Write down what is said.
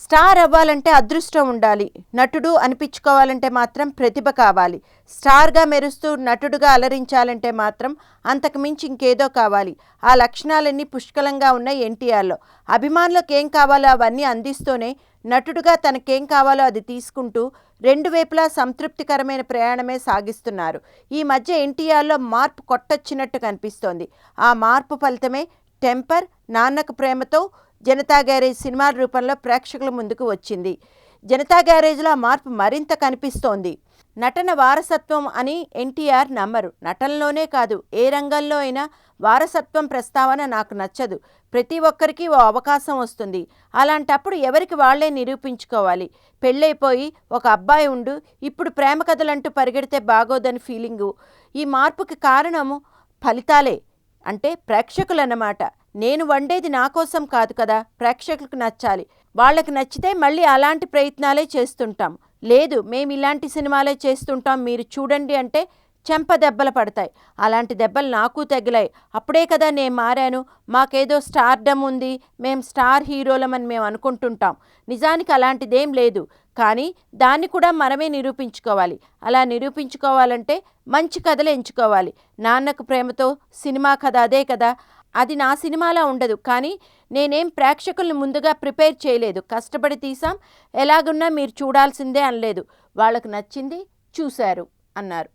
Star అవ్వాలంటే అదృష్టం ఉండాలి, నటుడు అనిపించుకోవాలంటే మాత్రం ప్రతిభ కావాలి. స్టార్గా మెరుస్తూ నటుడుగా అలరించాలంటే మాత్రం అంతకు మించి ఇంకేదో కావాలి. ఆ లక్షణాలన్నీ పుష్కలంగా ఉన్నాయి ఎన్టీఆర్లో. అభిమానులకు ఏం కావాలో అవన్నీ అందిస్తూనే నటుడుగా తనకేం కావాలో అది తీసుకుంటూ రెండు వైపులా సంతృప్తికరమైన ప్రయాణమే సాగిస్తున్నారు. ఈ మధ్య ఎన్టీఆర్లో మార్పు కొట్టొచ్చినట్టు కనిపిస్తోంది. ఆ మార్పు ఫలితమే టెంపర్, నాన్నకు ప్రేమతో, జనతా గ్యారేజ్ సినిమాల రూపంలో ప్రేక్షకుల ముందుకు వచ్చింది. జనతా గ్యారేజ్లో ఆ మార్పు మరింత కనిపిస్తోంది. నటన వారసత్వం అని ఎన్టీఆర్ నమ్మరు. నటనలోనే కాదు, ఏ రంగంలో అయినా వారసత్వం ప్రస్తావన నాకు నచ్చదు. ప్రతి ఒక్కరికి ఓ అవకాశం వస్తుంది. అలాంటప్పుడు ఎవరికి వాళ్లే నిరూపించుకోవాలి. పెళ్ళైపోయి ఒక అబ్బాయి ఉండు, ఇప్పుడు ప్రేమ కథలంటూ పరిగెడితే బాగోదని ఫీలింగు. ఈ మార్పుకి కారణము ఫలితాలే, అంటే ప్రేక్షకులన్నమాట. నేను వండేది నా కోసం కాదు కదా, ప్రేక్షకులకు నచ్చాలి. వాళ్ళకి నచ్చితే మళ్ళీ అలాంటి ప్రయత్నాలే చేస్తుంటాం. లేదు, మేము ఇలాంటి సినిమాలే చేస్తుంటాం, మీరు చూడండి అంటే చెంప దెబ్బలు పడతాయి. అలాంటి దెబ్బలు నాకు తగిలాయి. అప్పుడే కదా నేను మారాను. మాకేదో స్టార్డమ్ ఉంది, మేము స్టార్ హీరోలమని మేము అనుకుంటుంటాం. నిజానికి అలాంటిదేం లేదు. కానీ దాన్ని కూడా మనమే నిరూపించుకోవాలి. అలా నిరూపించుకోవాలంటే మంచి కథలు ఎంచుకోవాలి. నాన్నకు ప్రేమతో సినిమా కథ అదే కదా. అది నా సినిమాలా ఉండదు. కానీ నేనేం ప్రేక్షకుల్ని ముందుగా ప్రిపేర్ చేయలేదు. కష్టపడి తీసాం, ఎలాగున్నా మీరు చూడాల్సిందే అనలేదు. వాళ్ళకు నచ్చింది, చూశారు అన్నారు.